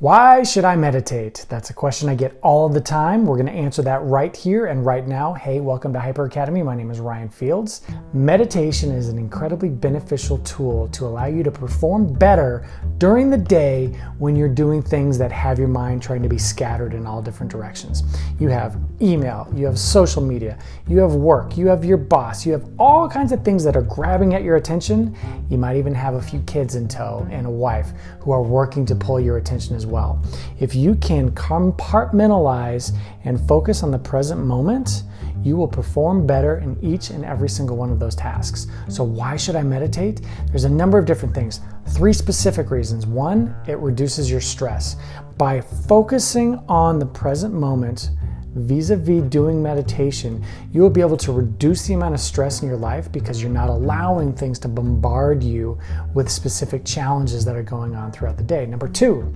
Why should I meditate? That's a question I get all the time. We're going to answer that right here and right now. Hey, welcome to Hyper Academy. My name is Ryan Fields. Meditation is an incredibly beneficial tool to allow you to perform better during the day when you're doing things that have your mind trying to be scattered in all different directions. You have email, you have social media, you have work, you have your boss, you have all kinds of things that are grabbing at your attention. You might even have a few kids in tow and a wife who are working to pull your attention as well. If you can compartmentalize and focus on the present moment, you will perform better in each and every single one of those tasks. So why should I meditate? There's a number of different things. 3 specific reasons. 1, it reduces your stress. By focusing on the present moment, vis-a-vis doing meditation, you will be able to reduce the amount of stress in your life because you're not allowing things to bombard you with specific challenges that are going on throughout the day. Number 2,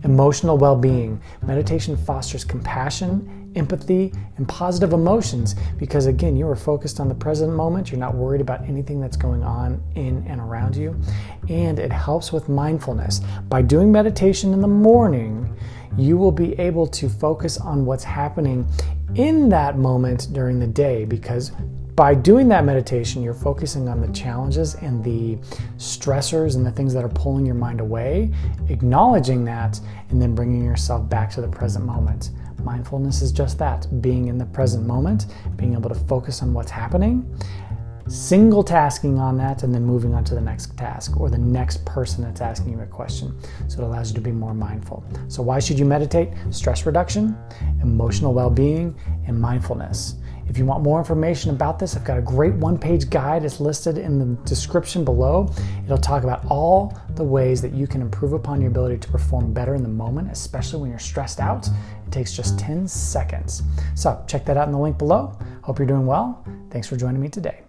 emotional well-being. Meditation fosters compassion, empathy, and positive emotions because, again, you are focused on the present moment. You're not worried about anything that's going on in and around you. And it helps with mindfulness. By doing meditation in the morning, you will be able to focus on what's happening in that moment during the day, because by doing that meditation, you're focusing on the challenges and the stressors and the things that are pulling your mind away, acknowledging that, and then bringing yourself back to the present moment. Mindfulness is just that, being in the present moment, being able to focus on what's happening, single tasking on that, and then moving on to the next task or the next person that's asking you a question. So it allows you to be more mindful. So why should you meditate? Stress reduction, emotional well-being, and mindfulness. If you want more information about this, I've got a great one-page guide. It's listed in the description below. It'll talk about all the ways that you can improve upon your ability to perform better in the moment, especially when you're stressed out. It takes just 10 seconds. So check that out in the link below. Hope you're doing well. Thanks for joining me today.